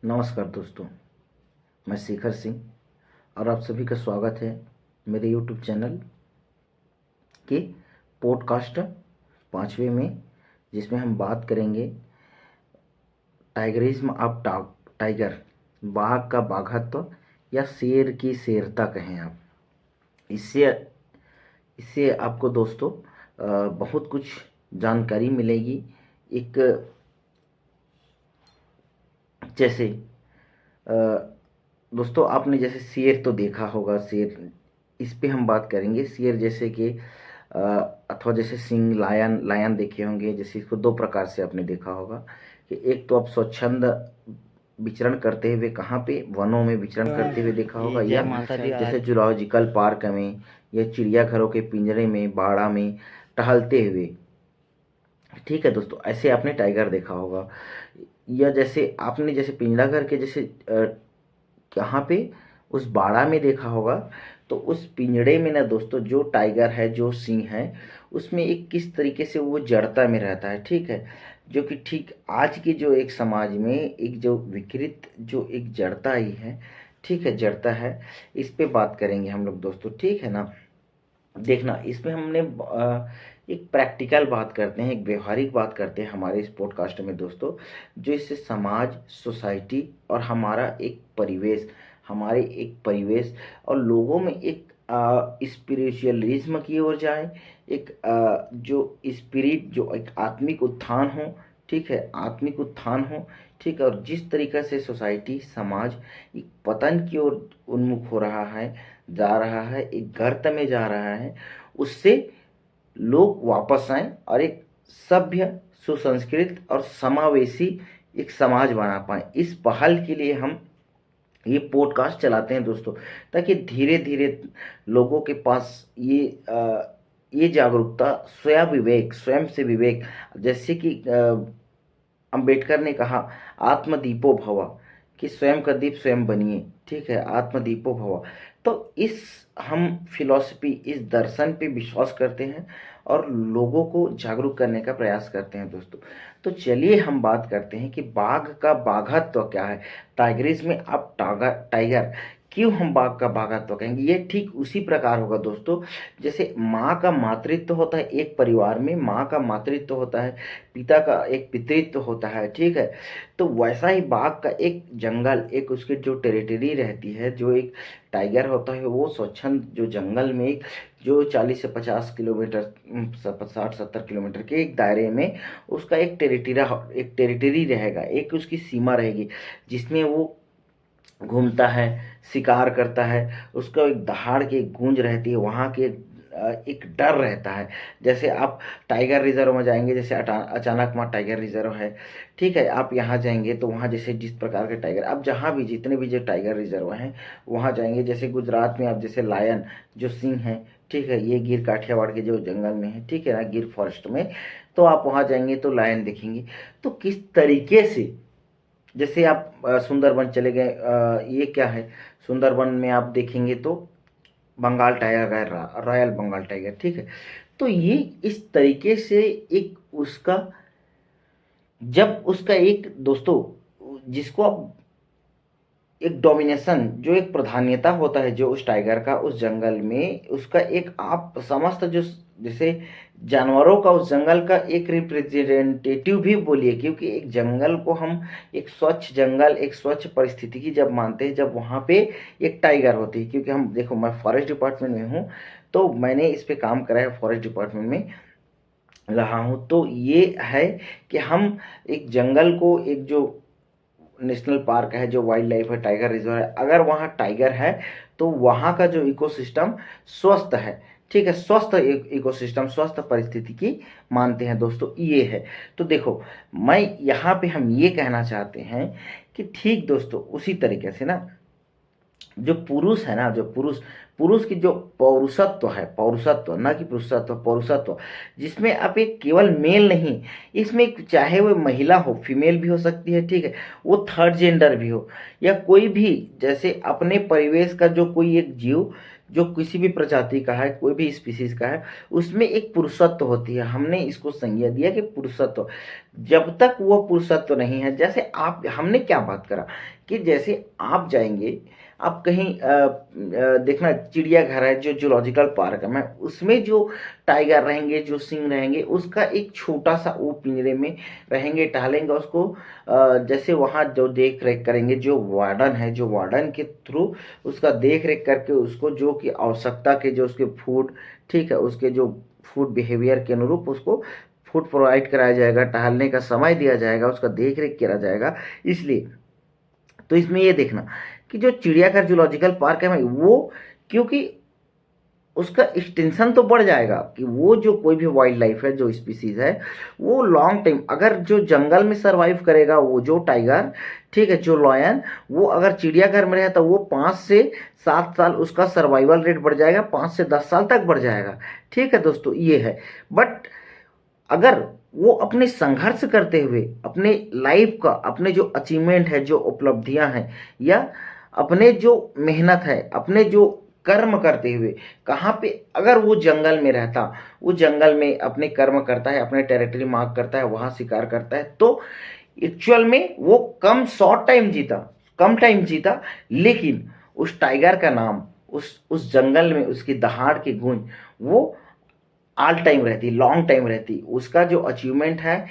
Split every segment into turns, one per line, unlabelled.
नमस्कार दोस्तों, मैं शेखर सिंह और आप सभी का स्वागत है मेरे यूट्यूब चैनल के पॉडकास्ट 5वें में, जिसमें हम बात करेंगे टाइगरिज्म ऑफ टाइगर, बाघ का बाघत्व या शेर की शेरता कहें आप। इससे इससे आपको दोस्तों बहुत कुछ जानकारी मिलेगी। एक जैसे अ, दोस्तों आपने जैसे शेर तो देखा होगा, शेर इस पे हम बात करेंगे। शेर जैसे कि अथवा जैसे सिंह, लायन लायन देखे होंगे। जैसे इसको दो प्रकार से आपने देखा होगा कि एक तो आप स्वच्छंद विचरण करते हुए कहाँ पे वनों में विचरण करते हुए देखा होगा,
जय
या
माता दी।
जैसे जूलॉजिकल पार्क में या चिड़ियाघरों के पिंजरे में, बाड़ा में टहलते हुए। ठीक है दोस्तों, ऐसे आपने टाइगर देखा होगा। या जैसे आपने जैसे पिंजरा घर के जैसे यहाँ पे उस बाड़ा में देखा होगा, तो उस पिंजड़े में ना दोस्तों जो टाइगर है, जो सिंह है, उसमें एक किस तरीके से वो जड़ता में रहता है। ठीक है, जो कि ठीक आज के जो एक समाज में एक जो विकृत जो एक जड़ता आई है, ठीक है, जड़ता है, इस पे बात करेंगे हम लोग दोस्तों। ठीक है ना। देखना, इसमें हमने एक प्रैक्टिकल बात करते हैं, एक व्यवहारिक बात करते हैं हमारे इस पॉडकास्ट में दोस्तों, जो इससे समाज, सोसाइटी और हमारा एक परिवेश, हमारे एक परिवेश और लोगों में एक स्पिरिचुअलिज्म की ओर जाए, एक जो स्पिरिट, जो एक आत्मिक उत्थान हो। ठीक है, आत्मिक उत्थान हो। ठीक है, और जिस तरीके से सोसाइटी, समाज एक पतन की ओर उन्मुख हो रहा है, जा रहा है, एक गर्त में जा रहा है, उससे लोग वापस आएं और एक सभ्य, सुसंस्कृत और समावेशी एक समाज बना पाएं। इस पहल के लिए हम ये पॉडकास्ट चलाते हैं दोस्तों, ताकि धीरे धीरे लोगों के पास ये जागरूकता, स्वयं विवेक, स्वयं से विवेक, जैसे कि अंबेडकर ने कहा, आत्मदीपो भव, कि स्वयं का दीप स्वयं बनिए। ठीक है, आत्मदीपो भव। तो इस हम फिलॉसफी, इस दर्शन पे विश्वास करते हैं और लोगों को जागरूक करने का प्रयास करते हैं दोस्तों। तो चलिए हम बात करते हैं कि बाघ का बाघत्व क्या है, टाइगरिज्म में अब टाइगर क्यों हम बाघ का बाघत्व कहेंगे। ये ठीक उसी प्रकार होगा दोस्तों, जैसे माँ का मातृत्व होता है एक परिवार में, माँ का मातृत्व होता है, पिता का एक पितृत्व होता है। ठीक है, तो वैसा ही बाघ का एक जंगल, एक उसकी जो टेरिटरी रहती है, जो एक टाइगर होता है, वो स्वच्छंद जो जंगल में एक जो 40 से 50 किलोमीटर, 60-70 किलोमीटर के एक दायरे में उसका एक टेरिटरी रहेगा, एक उसकी सीमा रहेगी, जिसमें वो घूमता है, शिकार करता है। उसका एक दहाड़ की एक गूंज रहती है, वहाँ के एक डर रहता है। जैसे आप टाइगर रिजर्व में जाएंगे, जैसे अचानक वहाँ टाइगर रिजर्व है, ठीक है, आप यहाँ जाएंगे तो वहाँ जैसे जिस प्रकार के टाइगर, आप जहाँ भी जितने भी जो टाइगर रिजर्व हैं वहाँ जाएंगे, जैसे गुजरात में आप जैसे लायन जो सिंह हैं, ठीक है, ये गिर काठियावाड़ के जो जंगल में है, ठीक है ना, गिर फॉरेस्ट में, तो आप वहाँ जाएंगे तो लायन देखेंगे। तो किस तरीके से, जैसे आप सुंदरबन चले गए, ये क्या है, सुंदरबन में आप देखेंगे तो Bengal tiger, royal Bengal tiger. ठीक है, तो ये इस तरीके से एक उसका, जब उसका एक दोस्तों, जिसको आप एक डोमिनेशन, जो एक प्रधान्यता होता है जो उस टाइगर का उस जंगल में, उसका एक आप समस्त जो जैसे जानवरों का उस जंगल का एक रिप्रेजेंटेटिव भी बोलिए, क्योंकि एक जंगल को हम एक स्वच्छ जंगल, एक स्वच्छ परिस्थिति की जब मानते हैं, जब वहाँ पे एक टाइगर होती है। क्योंकि हम देखो, मैं फॉरेस्ट डिपार्टमेंट में हूँ, तो मैंने इस पे काम करा है, फॉरेस्ट डिपार्टमेंट में रहा हूँ। तो ये है कि हम एक जंगल को, एक जो नेशनल पार्क है, जो वाइल्ड लाइफ है, टाइगर रिजर्व है, अगर वहाँ टाइगर है तो वहाँ का जो इकोसिस्टम स्वस्थ है। ठीक है, स्वस्थ इकोसिस्टम, स्वस्थ परिस्थिति की मानते हैं दोस्तों, ये है। तो देखो, मैं यहाँ पे हम ये कहना चाहते हैं कि ठीक दोस्तों, उसी तरीके से ना जो पुरुष है ना, जो पुरुष, पुरुष की जो पौरुषत्व है, पौरुषत्व ना कि पुरुषत्व, पौरुषत्व, जिसमें आप एक केवल मेल नहीं, इसमें चाहे वो महिला हो, फीमेल भी हो सकती है, ठीक है, वो थर्ड जेंडर भी हो, या कोई भी, जैसे अपने परिवेश का जो कोई एक जीव जो किसी भी प्रजाति का है, कोई भी स्पीसीज का है, उसमें एक पुरुषत्व होती है। हमने इसको संज्ञा दिया कि पुरुषत्व, जब तक वो पुरुषत्व नहीं है, जैसे आप, हमने क्या बात करा कि जैसे आप जाएंगे, आप कहीं देखना चिड़ियाघर है, जो जूलॉजिकल पार्क है, मैं उसमें जो टाइगर रहेंगे, जो सिंह रहेंगे, उसका एक छोटा सा वो पिंजरे में रहेंगे, टहलेंगे, उसको जैसे वहाँ जो देख रेख करेंगे, जो वार्डन है, जो वार्डन के थ्रू उसका देख रेख करके उसको जो कि आवश्यकता के जो उसके फूड, ठीक है, उसके जो फूड बिहेवियर के अनुरूप उसको फूड प्रोवाइड कराया जाएगा, टहलने का समय दिया जाएगा, उसका देख रेख किया जाएगा। इसलिए तो इसमें ये देखना कि जो चिड़ियाघर जूलॉजिकल पार्क है भाई, वो क्योंकि उसका एक्सटेंशन तो बढ़ जाएगा कि वो जो कोई भी वाइल्ड लाइफ है, जो स्पीसीज है, वो लॉन्ग टाइम अगर जो जंगल में सरवाइव करेगा, वो जो टाइगर, ठीक है, जो लॉयन, वो अगर चिड़ियाघर में रहे तो वो 5 से 7 साल उसका सर्वाइवल रेट बढ़ जाएगा, 5 से 10 साल तक बढ़ जाएगा। ठीक है दोस्तों, ये है। बट अगर वो अपने संघर्ष करते हुए अपने लाइफ का, अपने जो अचीवमेंट है, जो उपलब्धियां हैं, या अपने जो मेहनत है, अपने जो कर्म करते हुए, कहाँ पे अगर वो जंगल में रहता, वो जंगल में अपने कर्म करता है, अपने टेरिटरी मार्क करता है, वहाँ शिकार करता है, तो एक्चुअल में वो कम शॉर्ट टाइम जीता, कम टाइम जीता, लेकिन उस टाइगर का नाम, उस जंगल में उसकी दहाड़ की गूंज, वो ऑल टाइम रहती, लॉन्ग टाइम रहती। उसका जो अचीवमेंट है,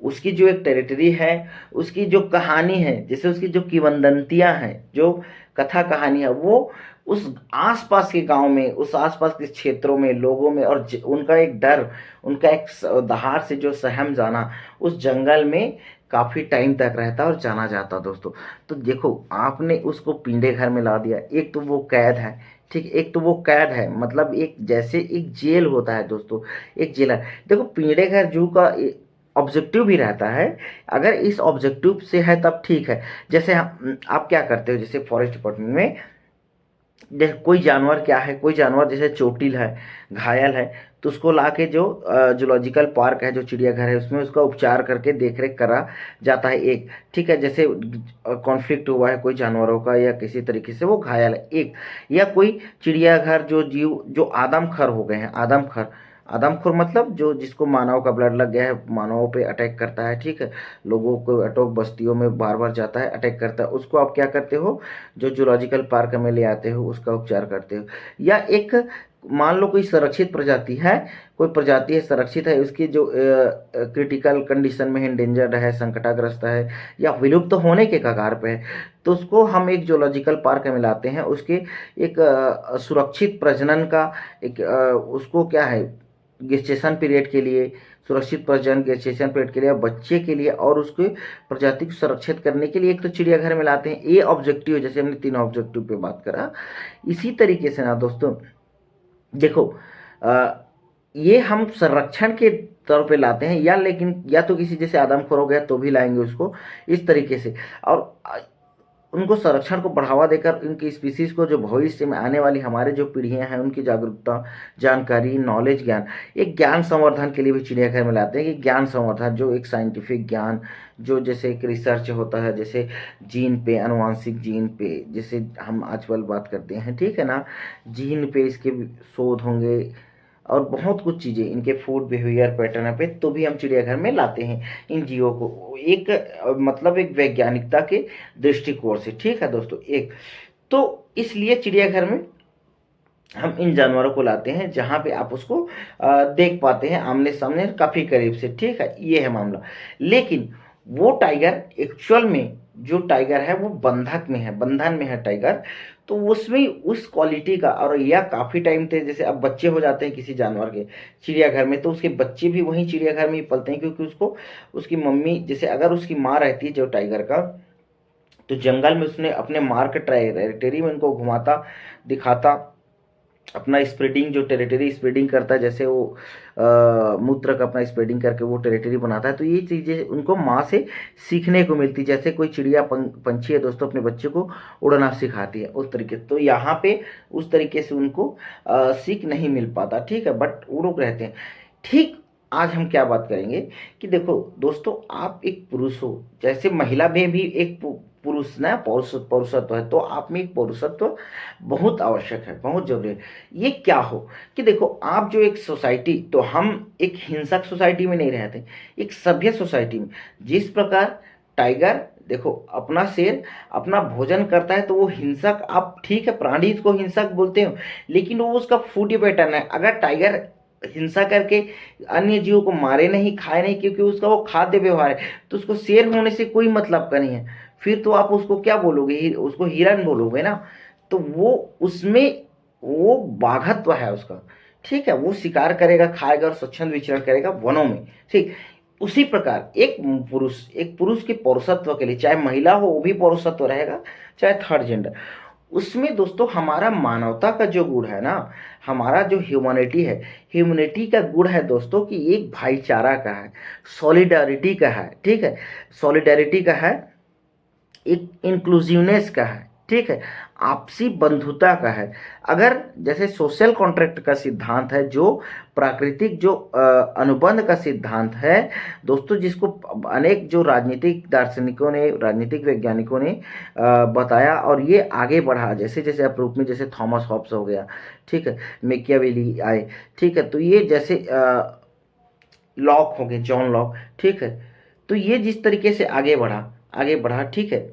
उसकी जो एक टेरिटरी है, उसकी जो कहानी है, जैसे उसकी जो किंवदंतियां हैं, जो कथा कहानी है, वो उस आसपास के गांव में, उस आसपास के क्षेत्रों में, लोगों में, और उनका एक डर, उनका एक दहाड़ से जो सहम जाना, उस जंगल में काफी टाइम तक रहता और जाना जाता दोस्तों। तो देखो, आपने उसको पिंडे घर में ला दिया, एक तो वो कैद है, ठीक, एक तो वो कैद है, मतलब एक जैसे एक जेल होता है दोस्तों, एक जेलर। देखो, पिंजड़े घर जू का ऑब्जेक्टिव भी रहता है, अगर इस ऑब्जेक्टिव से है तब ठीक है। जैसे आप क्या करते हो, जैसे फॉरेस्ट डिपार्टमेंट में जैसे कोई जानवर क्या है, कोई जानवर जैसे चोटिल है, घायल है, तो उसको ला के जो जूलॉजिकल पार्क है, जो चिड़ियाघर है, उसमें उसका उपचार करके देख रेख करा जाता है एक, ठीक है। जैसे कॉन्फ्लिक्ट हुआ है कोई जानवरों का, या किसी तरीके से वो घायल है एक, या कोई चिड़ियाघर जो जीव जो आदमखोर हो गए हैं, आदमखोर, आदमखोर मतलब जो जिसको मानव का ब्लड लग गया है, मानवों पे अटैक करता है, ठीक है, लोगों को अटैक, बस्तियों में बार बार जाता है, अटैक करता है, उसको आप क्या करते हो, जो जूलॉजिकल पार्क में ले आते हो, उसका उपचार करते हो। या एक मान लो कोई संरक्षित प्रजाति है, कोई प्रजाति है संरक्षित है, उसकी जो क्रिटिकल कंडीशन में है, इंडेंजर्ड है, संकटाग्रस्त है, या विलुप्त तो होने के कगार पे है, तो उसको हम एक जूलॉजिकल पार्क में लाते हैं, उसके एक सुरक्षित प्रजनन का एक उसको क्या है, गेस्टेशन पीरियड के लिए, सुरक्षित प्रजनन गेस्टेशन पीरियड के लिए, बच्चे के लिए, और उसके प्रजाति को संरक्षित करने के लिए एक तो चिड़ियाघर में लाते हैं। ये ऑब्जेक्टिव, जैसे हमने 3 ऑब्जेक्टिव पे बात करा, इसी तरीके से ना दोस्तों, देखो ये हम संरक्षण के तौर पे लाते हैं, या लेकिन या तो किसी जैसे आदमखोर हो गया तो भी लाएंगे उसको इस तरीके से, और उनको संरक्षण को बढ़ावा देकर उनकी स्पीसीज को, जो भविष्य में आने वाली हमारे जो पीढ़ियां हैं, उनकी जागरूकता, जानकारी, नॉलेज, ज्ञान, एक ज्ञान संवर्धन के लिए भी चिड़ियाघर में लाते हैं कि ज्ञान संवर्धन, जो एक साइंटिफिक ज्ञान, जो जैसे एक रिसर्च होता है, जैसे जीन पे, अनुवांशिक जीन पे, जैसे हम आजकल बात करते हैं, ठीक है ना, जीन पे इसके शोध होंगे, और बहुत कुछ चीज़ें, इनके फूड बिहेवियर पैटर्न पे, तो भी हम चिड़ियाघर में लाते हैं इन जीवों को, एक मतलब एक वैज्ञानिकता के दृष्टिकोण से, ठीक है दोस्तों। एक तो इसलिए चिड़ियाघर में हम इन जानवरों को लाते हैं, जहाँ पे आप उसको देख पाते हैं आमने सामने, काफ़ी करीब से, ठीक है, ये है मामला। लेकिन वो टाइगर एक्चुअल में, जो टाइगर है वो बंधक में है, बंधन में है टाइगर, तो उसमें उस क्वालिटी का, और या काफ़ी टाइम थे, जैसे अब बच्चे हो जाते हैं किसी जानवर के चिड़ियाघर में, तो उसके बच्चे भी वहीं चिड़ियाघर में ही पलते हैं, क्योंकि उसको उसकी मम्मी, जैसे अगर उसकी माँ रहती है जो टाइगर का, तो जंगल में उसने अपने मार के टेरिटरी में उनको घुमाता, दिखाता, अपना स्प्रेडिंग, जो टेरिटरी स्प्रेडिंग करता है, जैसे वो मूत्र का अपना स्प्रेडिंग करके वो टेरिटरी बनाता है, तो ये चीज़ें उनको माँ से सीखने को मिलती, जैसे कोई चिड़िया पंछी है दोस्तों अपने बच्चे को उड़ना सिखाती है, उस तरीके। तो यहाँ पे उस तरीके से उनको सीख नहीं मिल पाता, ठीक है, बट वो लोग रहते हैं। ठीक, आज हम क्या बात करेंगे कि देखो दोस्तों, आप एक पुरुष हो, जैसे महिला में भी एक पुरुष ना पौरुषत्व है, तो आप में पौरुषत्व बहुत आवश्यक है, बहुत जरूरी है। ये क्या हो कि देखो, आप जो एक सोसाइटी, तो हम एक हिंसक सोसाइटी में नहीं रहते, एक सभ्य सोसाइटी में। जिस प्रकार टाइगर, देखो, अपना शेर अपना भोजन करता है, तो वो हिंसक, आप ठीक है प्राणी इसको हिंसक बोलते हो, लेकिन वो उसका फूड पैटर्न है। अगर टाइगर हिंसा करके अन्य जीवों को मारे नहीं, खाए नहीं, क्योंकि उसका वो खाद्य व्यवहार है, तो उसको शेर होने से कोई मतलब का नहीं है। फिर तो आप उसको क्या बोलोगे, उसको हिरन बोलोगे ना। तो वो उसमें वो बाघत्व है उसका, ठीक है, वो शिकार करेगा, खाएगा और स्वच्छंद विचरण करेगा वनों में, ठीक। उसी प्रकार एक पुरुष के पौरुषत्व के लिए, चाहे महिला हो वो भी पौरुषत्व रहेगा, चाहे थर्ड जेंडर, उसमें दोस्तों हमारा मानवता का जो गुण है ना, हमारा जो ह्यूमैनिटी है, ह्यूमैनिटी का गुण है दोस्तों कि एक भाईचारा का है, सॉलिडारिटी का है, ठीक है, सॉलिडारिटी का है, एक इंक्लूसिवनेस का है, ठीक है, आपसी बंधुता का है। अगर जैसे सोशल कॉन्ट्रैक्ट का सिद्धांत है, जो प्राकृतिक जो अनुबंध का सिद्धांत है दोस्तों, जिसको अनेक जो राजनीतिक दार्शनिकों ने, राजनीतिक वैज्ञानिकों ने बताया और ये आगे बढ़ा, जैसे जैसे अप्रूप में, जैसे थॉमस हॉब्स हो गया, ठीक है, मैकियावेली आए, ठीक है, तो ये जैसे लॉक हो गए, जॉन लॉक, ठीक है, तो ये जिस तरीके से आगे बढ़ा, ठीक है,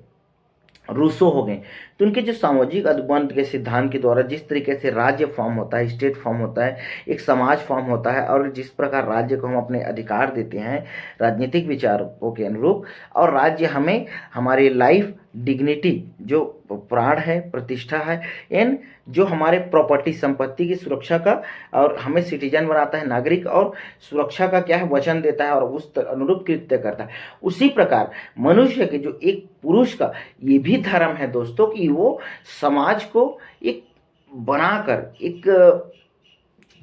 रूसो हो गए, तो उनके जो सामाजिक अनुबंध के सिद्धांत के द्वारा जिस तरीके से राज्य फॉर्म होता है, स्टेट फॉर्म होता है, एक समाज फॉर्म होता है, और जिस प्रकार राज्य को हम अपने अधिकार देते हैं राजनीतिक विचारों के अनुरूप, और राज्य हमें हमारी लाइफ डिग्निटी, जो प्राण है, प्रतिष्ठा है, एंड जो हमारे प्रॉपर्टी संपत्ति की सुरक्षा का, और हमें सिटीजन बनाता है, नागरिक, और सुरक्षा का क्या है, वचन देता है, और उस अनुरूप कृत्य करता है। उसी प्रकार मनुष्य के जो एक पुरुष का ये भी धर्म है दोस्तों कि वो समाज को एक बनाकर एक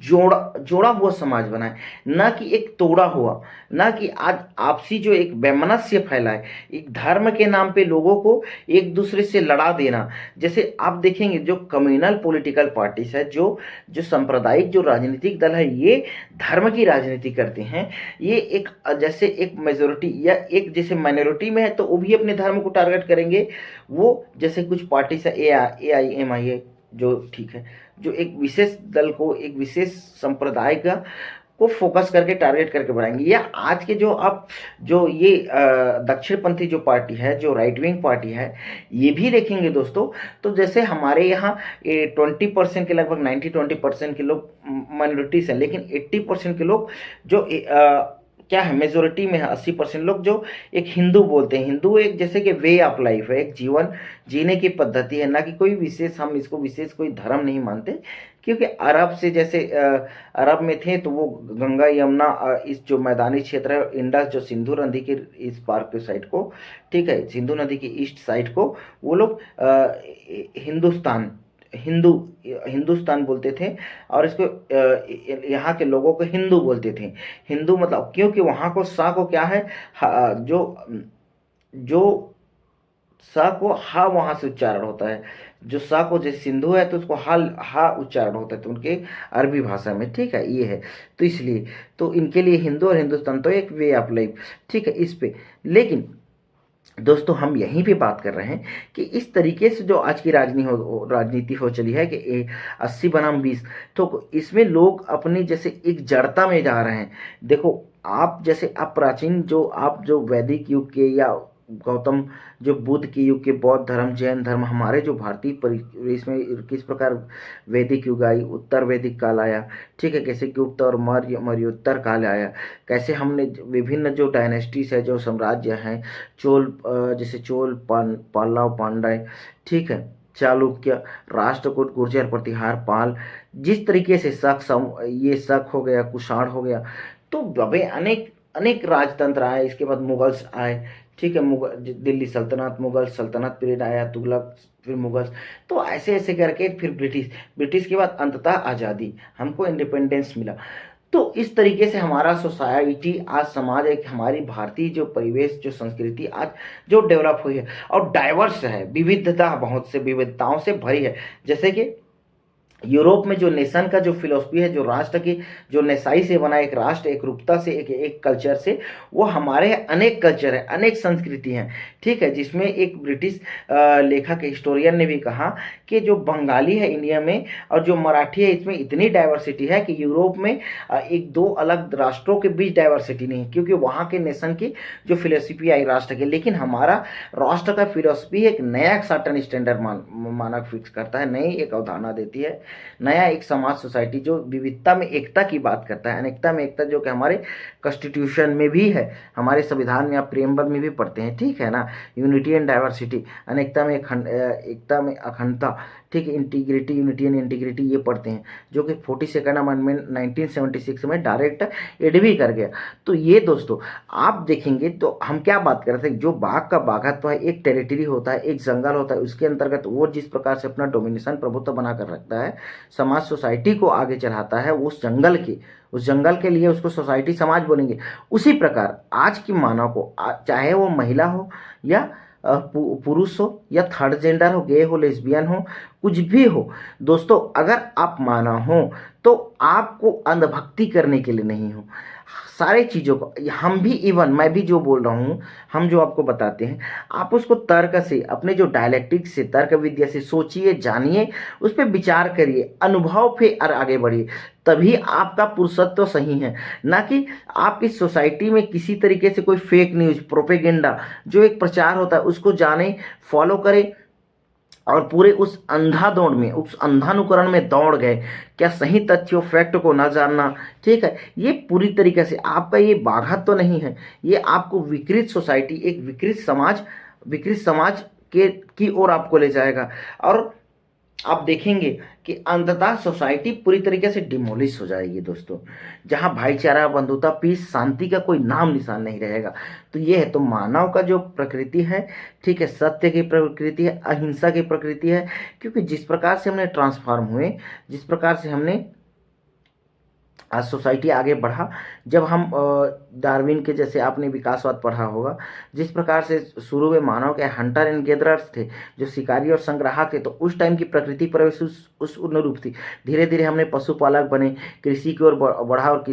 जोड़ा जोड़ा हुआ समाज बनाए, ना कि एक तोड़ा हुआ, ना कि आज आपसी जो एक वैमनस्य फैलाए, एक धर्म के नाम पे लोगों को एक दूसरे से लड़ा देना। जैसे आप देखेंगे जो कम्युनल पॉलिटिकल पार्टीज है, जो जो सांप्रदायिक जो राजनीतिक दल है, ये धर्म की राजनीति करते हैं। ये एक जैसे एक मेजोरिटी या एक जैसे माइनॉरिटी में है, तो वो भी अपने धर्म को टारगेट करेंगे। वो जैसे कुछ पार्टीज है, AIMI है, जो ठीक है, जो एक विशेष दल को, एक विशेष संप्रदाय का को फोकस करके टारगेट करके बढ़ाएंगे। या आज के जो आप जो ये दक्षिणपंथी जो पार्टी है, जो राइट विंग पार्टी है, ये भी देखेंगे दोस्तों, तो जैसे हमारे यहाँ 20% के लगभग 90-20% के लोग माइनॉरिटीज हैं, लेकिन 80% के लोग जो क्या है, मेजोरिटी में है, 80% लोग जो एक हिंदू बोलते हैं। हिंदू एक जैसे कि वे ऑफ लाइफ है, एक जीवन जीने की पद्धति है, ना कि कोई विशेष, हम इसको विशेष कोई धर्म नहीं मानते। क्योंकि अरब से जैसे अरब में थे, तो वो गंगा यमुना इस जो मैदानी क्षेत्र है, इंडस जो सिंधु नदी के इस पार के साइड को, ठीक है, सिंधु नदी की ईस्ट साइड को वो लोग हिंदुस्तान हिंदू हिंदुस्तान बोलते थे, और इसको यहाँ के लोगों को हिंदू बोलते थे। हिंदू मतलब, क्योंकि वहाँ को सा को क्या है, जो जो सा को हा वहाँ से उच्चारण होता है, जो सा को जैसे सिंधु है, तो उसको हाल हा उच्चारण होता है, तो उनके अरबी भाषा में, ठीक है, ये है। तो इसलिए तो इनके लिए हिंदू और हिंदुस्तान तो एक वे ऑफ लाइफ, ठीक है, इस पे। लेकिन दोस्तों हम यहीं पे बात कर रहे हैं कि इस तरीके से जो आज की राजनीति हो चली है कि 80 बनाम 20, तो इसमें लोग अपनी जैसे एक जड़ता में जा रहे हैं। देखो, आप जैसे आप प्राचीन जो आप जो वैदिक युग के, या गौतम जो बुद्ध के युग के, बौद्ध धर्म, जैन धर्म, हमारे जो भारतीय परिवेश में किस प्रकार वैदिक युग आई, उत्तर वैदिक काल आया, ठीक है, कैसे गुप्त और मौर्योत्तर काल आया, कैसे हमने विभिन्न जो डायनेस्टीज है, जो साम्राज्य हैं, चोल जैसे चोल, पल्लव, पांड्य, ठीक है, चालुक्य, राष्ट्रकूट, गुर्जर, प्रतिहार, पाल, जिस तरीके से ये शक हो गया, कुषाण हो गया, तो अबे अनेक अनेक राजतंत्र आए। इसके बाद मुगल्स आए, ठीक है, मुगल दिल्ली सल्तनत, मुगल सल्तनत पीरियड आया, तुगलक, फिर मुगल्स, तो ऐसे ऐसे करके फिर ब्रिटिश, ब्रिटिश के बाद अंततः आज़ादी, हमको इंडिपेंडेंस मिला। तो इस तरीके से हमारा सोसाइटी आज, समाज, एक हमारी भारतीय जो परिवेश, जो संस्कृति आज जो डेवलप हुई है, और डाइवर्स है, विविधता, बहुत से विविधताओं से भरी है। जैसे कि यूरोप में जो नेशन का जो फिलोसफी है, जो राष्ट्र की जो नेसाई से बना एक राष्ट्र, एक रूपता से, एक कल्चर से, वो हमारे अनेक कल्चर है, अनेक संस्कृति हैं, ठीक है। जिसमें एक ब्रिटिश लेखक हिस्टोरियन ने भी कहा कि जो बंगाली है इंडिया में और जो मराठी है, इसमें इतनी डाइवर्सिटी है कि यूरोप में एक दो अलग राष्ट्रों के बीच डाइवर्सिटी नहीं है, क्योंकि वहाँ के नेशन की जो फिलोसफी आई राष्ट्र की। लेकिन हमारा राष्ट्र का फिलोसफी एक नया सर्टन स्टैंडर्ड मानक फिक्स करता है, नई एक अवधारणा देती है, नया एक समाज सोसाइटी जो विविधता में एकता की बात करता है, अनेकता में एकता, जो कि हमारे कॉन्स्टिट्यूशन में भी है, हमारे संविधान में या प्रियम्बल में भी पढ़ते हैं, ठीक है ना। यूनिटी एंड डाइवर्सिटी, अनेकता में एकता में अखंडता, ठीक है। इंटीग्रिटी, यूनिटी एंड इंटीग्रिटी, ये पढ़ते हैं, जो कि 42nd अमेंडमेंट 1976 में डायरेक्ट एड भी कर गया। तो ये दोस्तों आप देखेंगे तो हम क्या बात कर रहे थे, जो बाघ का बाघत्व है, एक टेरिटरी होता है, एक जंगल होता है, उसके अंतर्गत वो जिस प्रकार से अपना डोमिनेशन प्रभुत्व बना कर रखता है, समाज सोसाइटी को आगे चढ़ाता है, उस जंगल के लिए उसको सोसाइटी समाज बोलेंगे। उसी प्रकार आज की मानव को चाहे वो महिला हो या पुरुष हो या थर्ड जेंडर हो, गे हो, लेस्बियन हो, कुछ भी हो दोस्तों, अगर आप मानव हो तो आपको अंधभक्ति करने के लिए नहीं हो। सारे चीज़ों को हम भी, इवन मैं भी जो बोल रहा हूँ, हम जो आपको बताते हैं, आप उसको तर्क से, अपने जो डायलेक्टिक्स से, तर्क विद्या से सोचिए, जानिए, उस पर विचार करिए, अनुभव पे और आगे बढ़िए, तभी आपका पुरुषत्व सही है। ना कि आप इस सोसाइटी में किसी तरीके से कोई फेक न्यूज़, प्रोपेगेंडा जो एक प्रचार होता है उसको जाने, फॉलो करें और पूरे उस अंधाधुंध में, उस अंधानुकरण में दौड़ गए, क्या सही तथ्यों, फैक्ट को ना जानना, ठीक है। ये पूरी तरीके से आपका ये बाघात तो नहीं है, ये आपको विकृत सोसाइटी, एक विकृत समाज के की ओर आपको ले जाएगा। और आप देखेंगे कि अंततः सोसाइटी पूरी तरीके से डिमोलिश हो जाएगी दोस्तों, जहां भाईचारा, बंधुता, पीस, शांति का कोई नाम निशान नहीं रहेगा। तो ये है, तो मानव का जो प्रकृति है, ठीक है, सत्य की प्रकृति है, अहिंसा की प्रकृति है। क्योंकि जिस प्रकार से हमने ट्रांसफॉर्म हुए, जिस प्रकार से हमने आज सोसाइटी आगे बढ़ा, जब हम डार्विन के जैसे आपने विकासवाद पढ़ा होगा, जिस प्रकार से शुरू में मानव के हंटर एंड गेदरर्स थे, जो शिकारी और संग्राहक थे, तो उस टाइम की प्रकृति प्रवेश उस अनुरूप थी। धीरे धीरे हमने पशुपालक बने, कृषि की ओर बढ़ा, और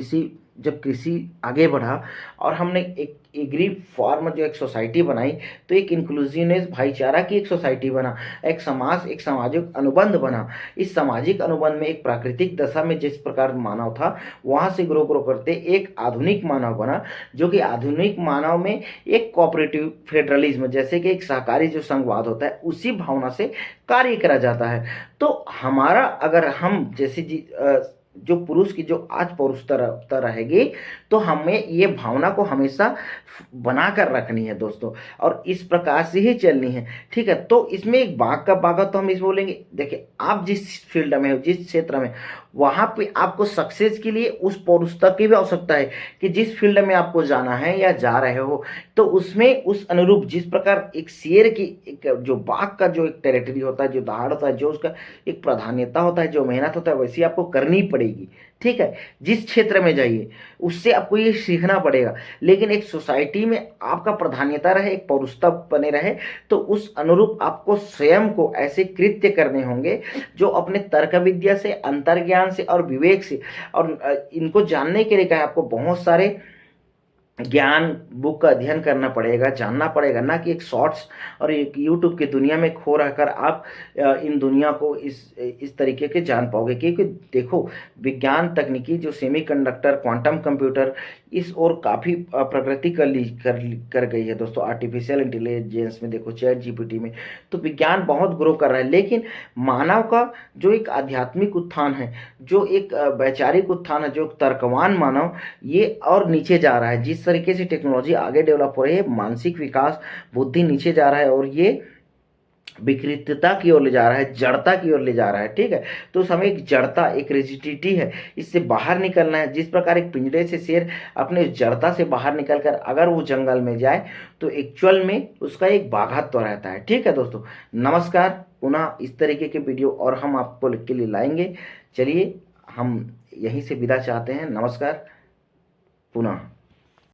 जब कृषि आगे बढ़ा और हमने एक एग्री फार्म जो एक सोसाइटी बनाई, तो एक इंक्लूसिवनेस, भाईचारा की एक सोसाइटी बना, एक सामाजिक अनुबंध बना। इस सामाजिक अनुबंध में एक प्राकृतिक दशा में जिस प्रकार मानव था, वहाँ से ग्रो करते एक आधुनिक मानव बना, जो कि आधुनिक मानव में एक कोऑपरेटिव फेडरलिज्म, जैसे कि एक सहकारी जो संघवाद होता है, उसी भावना से कार्य करा जाता है। तो हमारा, अगर हम जैसे जो पुरुष की जो आज पौरुषता रहेगी, तो हमें ये भावना को हमेशा बना कर रखनी है दोस्तों, और इस प्रकार से ही चलनी है, ठीक है। तो इसमें एक बाघ का बाघा तो हम इस बोलेंगे, देखिए आप जिस फील्ड में हो, जिस क्षेत्र में, वहाँ पे आपको सक्सेस के लिए उस पौरुषता की भी आवश्यकता है कि जिस फील्ड में आपको जाना है या जा रहे हो, तो उसमें उस अनुरूप, जिस प्रकार एक शेर की, एक जो बाघ का जो एक टेरिटरी होता है, जो दहाड़ होता है, जो उसका एक प्राधान्यता होता है, जो मेहनत होता है, वैसी आपको करनी पड़ेगी, ठीक है। जिस क्षेत्र में जाइए उससे आपको ये सीखना पड़ेगा। लेकिन एक सोसाइटी में आपका प्राधान्यता रहे, एक पौरुषता बने रहे, तो उस अनुरूप आपको स्वयं को ऐसे कृत्य करने होंगे जो अपने तर्क विद्या से, अंतर्ज्ञान से और विवेक से, और इनको जानने के लिए क्या है, आपको बहुत सारे ज्ञान बुक का अध्ययन करना पड़ेगा, जानना पड़ेगा, ना कि एक शॉर्ट्स और एक यूट्यूब की दुनिया में खो रहकर आप इन दुनिया को इस तरीके के जान पाओगे। क्योंकि देखो, विज्ञान तकनीकी जो सेमीकंडक्टर, क्वांटम कंप्यूटर, इस ओर काफ़ी प्रगति कर गई है दोस्तों। आर्टिफिशियल इंटेलिजेंस में देखो, चैट जीपीटी में, तो विज्ञान बहुत ग्रो कर रहा है। लेकिन मानव का जो एक आध्यात्मिक उत्थान है, जो एक वैचारिक उत्थान है, जो तर्कवान मानव, ये और नीचे जा रहा है। जिस तरीके से टेक्नोलॉजी आगे डेवलप हो रही है, मानसिक विकास, बुद्धि नीचे जा रहा है, और ये विकृतता की ओर ले जा रहा है, जड़ता की ओर ले जा रहा है, ठीक है। तो उस हमें एक जड़ता, एक रिजिडिटी है, इससे बाहर निकलना है। जिस प्रकार एक पिंजरे से शेर अपने जड़ता से बाहर निकलकर अगर वो जंगल में जाए, तो एक्चुअल में उसका एक बाघात्व रहता है, ठीक है दोस्तों। नमस्कार, पुनः इस तरीके के वीडियो और हम आपको के लिए लाएंगे। चलिए, हम यहीं से विदा चाहते हैं। नमस्कार पुनः।